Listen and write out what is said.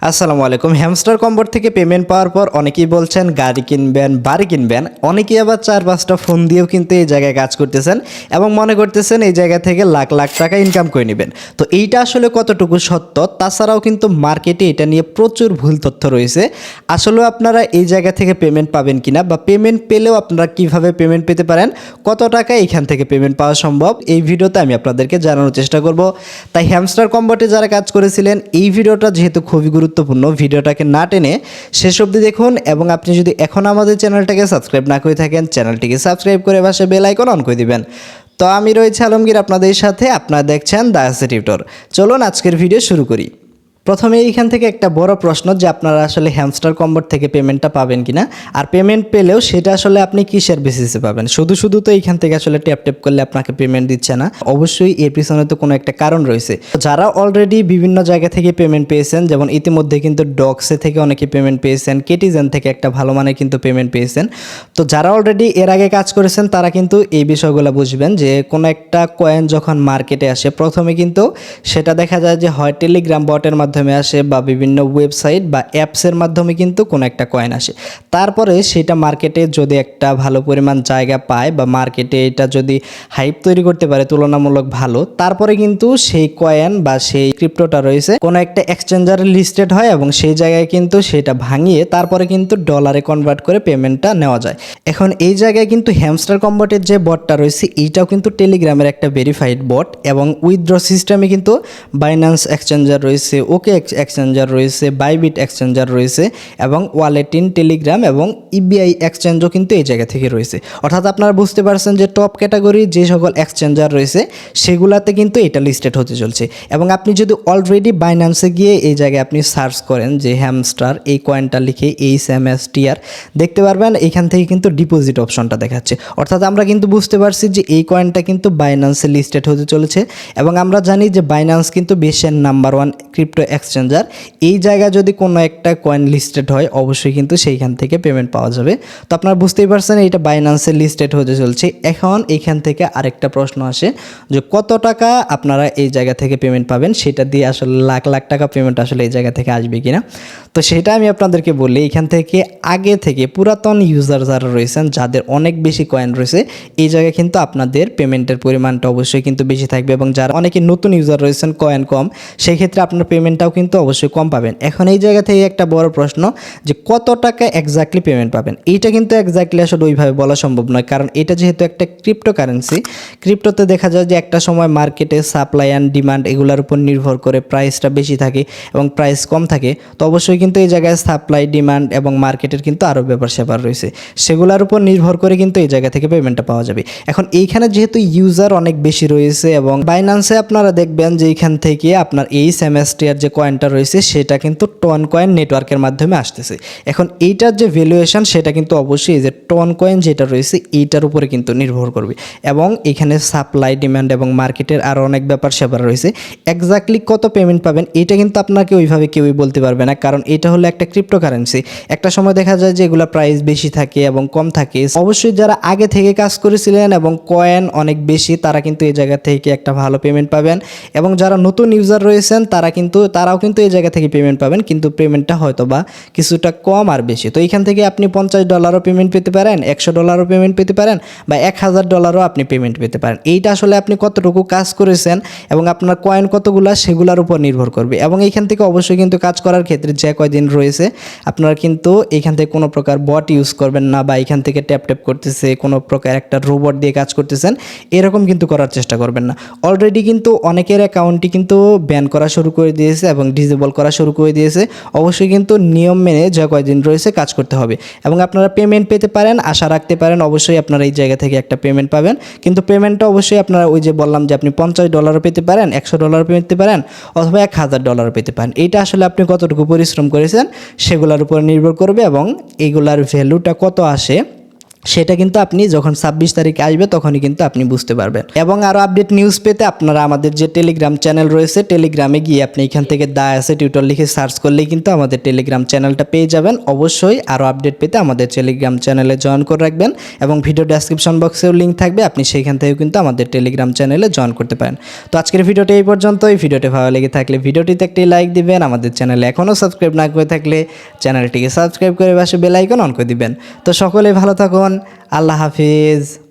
আসসালামু আলাইকুম। হ্যামস্টার কম্বোর থেকে পেমেন্ট পাওয়ার পর অনেকেই বলছেন গাড়ি কিনবেন, বাড়ি কিনবেন। অনেকেই আবার 4-5টা ফোন দিয়েও কিন্তু এই জায়গায় কাজ করতেছেন এবং মনে করতেছেন এই জায়গা থেকে লাখ লাখ টাকা ইনকাম করে নেবেন। তো এইটা আসলে কতটুকু সত্য, তাছাড়াও কিন্তু মার্কেটে এটা নিয়ে প্রচুর ভুল তথ্য রয়েছে। আসলেও আপনারা এই জায়গা থেকে পেমেন্ট পাবেন কিনা বা পেমেন্ট পেলেও আপনারা কিভাবে পেমেন্ট পেতে পারেন, কত টাকা এখান থেকে পেমেন্ট পাওয়া সম্ভব, এই ভিডিওতে আমি আপনাদেরকে জানানোর চেষ্টা করব। তাই হ্যামস্টার কম্বোতে যারা কাজ করেছিলেন, এই ভিডিওটা যেহেতু খুবই গুরুত্বপূর্ণ, ভিডিওটাকে না টেনে শেষ অবধি দেখুন। এবং আপনি যদি এখন আমাদের চ্যানেলটাকে সাবস্ক্রাইব না করে থাকেন, চ্যানেলটিকে সাবস্ক্রাইব করে পাশে বেল আইকন অন করে দিবেন। তো আমি রয়েছে আলমগীর আপনাদের সাথে, আপনারা দেখছেন দ্য অ্যাসেট টিউটর। চলুন আজকের ভিডিও শুরু করি। প্রথমে এইখান থেকে একটা বড় প্রশ্ন যে আপনারা আসলে হ্যামস্টার কম্বোর থেকে পেমেন্টটা পাবেন কিনা, আর পেমেন্ট পেলেও সেটা আসলে আপনি কিসের বেসিসে পাবেন। শুধু শুধু তো এইখান থেকে আসলে ট্যাপ করলে আপনাকে পেমেন্ট দিচ্ছে না, অবশ্যই এর পিছনে তো কোনো একটা কারণ রয়েছে। যারা অলরেডি বিভিন্ন জায়গা থেকে পেমেন্ট পেয়েছেন, যেমন ইতিমধ্যে কিন্তু ডক্সে থেকে অনেকে পেমেন্ট পেয়েছেন, কেটিজেন থেকে একটা ভালো মানের কিন্তু পেমেন্ট পেয়েছেন। তো যারা অলরেডি এর আগে কাজ করেছেন তারা কিন্তু এই বিষয়গুলো বুঝবেন যে কোনো একটা কয়েন যখন মার্কেটে আসে, প্রথমে কিন্তু সেটা দেখা যায় যে হয় টেলিগ্রাম বটের মাধ্যমে আসে বা বিভিন্ন ওয়েবসাইট বা অ্যাপসের মাধ্যমে কিন্তু কোনো একটা কয়েন আসে। তারপরে সেটা মার্কেটে যদি একটা ভালো পরিমাণ জায়গা পায় বা মার্কেটে এটা যদি হাইপ তৈরি করতে পারে তুলনামূলক ভালো, তারপরে কিন্তু সেই কয়েন বা সেই ক্রিপ্টোটা রয়েছে কোনো একটা এক্সচেঞ্জারে লিস্টেড হয় এবং সেই জায়গায় কিন্তু সেটা ভাঙিয়ে তারপরে কিন্তু ডলারে কনভার্ট করে পেমেন্টটা নেওয়া যায়। এখন এই জায়গায় কিন্তু হ্যামস্টার কম্বোটের যে বটটা রয়েছে এইটাও কিন্তু টেলিগ্রামের একটা ভেরিফাইড বট এবং উইথড্র সিস্টেমে কিন্তু বাইন্যান্স এক্সচেঞ্জার রয়েছে, ওকে এক্সচেঞ্জার রয়েছে, বাইবিট এক্সচেঞ্জার রয়েছে এবং ওয়ালেট ইন টেলিগ্রাম এবং ইবিআই এক্সচেঞ্জও কিন্তু এই জায়গা থেকে রয়েছে। অর্থাৎ আপনারা বুঝতে পারছেন যে টপ ক্যাটাগরি যে সকল এক্সচেঞ্জার রয়েছে সেগুলাতে কিন্তু এটা লিস্টেড হতে চলছে। এবং আপনি যদি অলরেডি বাইন্যান্সে গিয়ে এই জায়গায় আপনি সার্চ করেন যে হ্যামস্টার, এই কয়েনটা লিখে HMSTR দেখতে পারবেন, এখান থেকে কিন্তু ডিপোজিট অপশনটা দেখাচ্ছে। অর্থাৎ আমরা কিন্তু বুঝতে পারছি যে এই কয়েনটা কিন্তু বাইন্যান্সে লিস্টেড হতে চলেছে এবং আমরা জানি যে বাইন্যান্স কিন্তু বিশ্বের নাম্বার 1 ক্রিপ্টো এক্সচেঞ্জার। এই জায়গায় যদি কোনো একটা কয়েন লিস্টেড হয় অবশ্যই কিন্তু সেইখান থেকে পেমেন্ট পাওয়া যাবে। তো আপনারা বুঝতেই পারছেন এটা বাইন্যান্সে লিস্টেড হতে চলছে। এখন এইখান থেকে আরেকটা প্রশ্ন আসে যে কত টাকা আপনারা এই জায়গা থেকে পেমেন্ট পাবেন, সেটা দিয়ে আসলে লাখ লাখ টাকা পেমেন্ট আসলে এই জায়গা থেকে আসবে কিনা। তো সেটা আমি আপনাদেরকে বলি, এখান থেকে আগে থেকে পুরাতন ইউজার যারা রয়েছেন, যাদের অনেক বেশি কয়েন রয়েছে, এই জায়গায় কিন্তু আপনাদের পেমেন্টের পরিমাণটা অবশ্যই কিন্তু বেশি থাকবে। এবং যারা অনেকে নতুন ইউজার রয়েছেন, কয়েন কম, সেই ক্ষেত্রে আপনার পেমেন্টটাও কিন্তু অবশ্যই কম পাবেন। এখন এই জায়গা থেকে একটা বড় প্রশ্ন যে কত টাকা এক্স্যাক্টলি পেমেন্ট পাবেন। এইটা কিন্তু এক্স্যাক্টলি আসলে ওইভাবে বলা সম্ভব নয়, কারণ এটা যেহেতু একটা ক্রিপ্টো কারেন্সি, ক্রিপ্টোতে দেখা যায় যে একটা সময় মার্কেটে সাপ্লাই অ্যান্ড ডিমান্ড এগুলোর উপর নির্ভর করে প্রাইসটা বেশি থাকে এবং প্রাইস কম থাকে। তো অবশ্যই কিন্তু এই জায়গায় সাপ্লাই, ডিমান্ড এবং মার্কেটের কিন্তু আরও ব্যাপার স্যাপার রয়েছে, সেগুলোর উপর নির্ভর করে কিন্তু এই জায়গা থেকে পেমেন্টটা পাওয়া যাবে। এখন এইখানে যেহেতু ইউজার অনেক বেশি রয়েছে এবং বাইন্যান্সে আপনারা দেখবেন যে এইখান থেকে আপনার এই সেমেস্টিয়ার যে কয়েনটা রয়েছে সেটা কিন্তু টন কয়েন নেটওয়ার্কের মাধ্যমে আসতেছে। এখন এইটার যে ভ্যালুয়েশন সেটা কিন্তু অবশ্যই যে টন কয়েন যেটা রয়েছে এইটার উপরে কিন্তু নির্ভর করবে এবং এখানে সাপ্লাই, ডিমান্ড এবং মার্কেটের আরও অনেক ব্যাপার স্যাপার রয়েছে। এক্স্যাক্টলি কত পেমেন্ট পাবেন এটা কিন্তু আপনাকে ওইভাবে কেউই বলতে পারবে না, কারণ এটা হলো একটা ক্রিপ্টো কারেন্সি। একটা সময় দেখা যায় যে এগুলো প্রাইস বেশি থাকে এবং কম থাকে। অবশ্যই যারা আগে থেকে কাজ করেছিলেন এবং কয়েন অনেক বেশি, তারা কিন্তু এই জায়গা থেকে একটা ভালো পেমেন্ট পাবেন। এবং যারা নতুন ইউজার রয়েছেন তারাও কিন্তু এই জায়গা থেকে পেমেন্ট পাবেন, কিন্তু পেমেন্টটা হয়তো বা কিছুটা কম আর বেশি। তো এইখান থেকে আপনি $50 পেমেন্ট পেতে পারেন, $100 পেমেন্ট পেতে পারেন বা $1000 আপনি পেমেন্ট পেতে পারেন। এইটা আসলে আপনি কতটুকু কাজ করেছেন এবং আপনার কয়েন কতগুলা সেগুলোর উপর নির্ভর করবে। এবং এইখান থেকে অবশ্যই কিন্তু কাজ করার ক্ষেত্রে যে কয়দিন রয়েছে আপনারা কিন্তু এইখান থেকে কোনো প্রকার বট ইউজ করবেন না বা এখান থেকে ট্যাপ করতেছে কোনো প্রকার একটা রোবট দিয়ে কাজ করতেছেন এরকম কিন্তু করার চেষ্টা করবেন না। অলরেডি কিন্তু অনেকের অ্যাকাউন্টটি কিন্তু ব্যান করা শুরু করে দিয়েছে এবং ডিসেবল করা শুরু করে দিয়েছে। অবশ্যই কিন্তু নিয়ম মেনে যে কয়দিন রয়েছে কাজ করতে হবে এবং আপনারা পেমেন্ট পেতে পারেন, আশা রাখতে পারেন অবশ্যই আপনারা এই জায়গা থেকে একটা পেমেন্ট পাবেন। কিন্তু পেমেন্টটা অবশ্যই আপনারা ওই যে বললাম যে আপনি $50 পেতে পারেন, $100 পেতে পারেন অথবা $1000 পেতে পারেন। এইটা আসলে আপনি কতটুকু পরিশ্রম করেছেন সেগুলোর উপর নির্ভর করবে এবং এইগুলার ভ্যালুটা কত আসে সেটা কিন্তু আপনি যখন 26 তারিখে আসবে তখনই কিন্তু আপনি বুঝতে পারবেন। এবং আরও আপডেট নিউজ পেতে আপনারা আমাদের যে টেলিগ্রাম চ্যানেল রয়েছে, টেলিগ্রামে গিয়ে আপনি এখান থেকে দা আছে টিউটর লিখে সার্চ করলেই কিন্তু আমাদের টেলিগ্রাম চ্যানেলটা পেয়ে যাবেন। অবশ্যই আরও আপডেট পেতে আমাদের টেলিগ্রাম চ্যানেলে জয়েন করে রাখবেন এবং ভিডিও ডেসক্রিপশন বক্সেও লিঙ্ক থাকবে, আপনি সেইখান থেকেও কিন্তু আমাদের টেলিগ্রাম চ্যানেলে জয়েন করতে পারেন। তো আজকের ভিডিওটি এই পর্যন্ত। এই ভিডিওটি ভালো লেগে থাকলে ভিডিওটিতে একটি লাইক দিবেন, আমাদের চ্যানেলে এখনও সাবস্ক্রাইব না করে থাকলে চ্যানেলটিকে সাবস্ক্রাইব করে পাশে বেল আইকন অন করে দিবেন। তো সকলে ভালো থাকুন, আল্লাহ হাফিজ।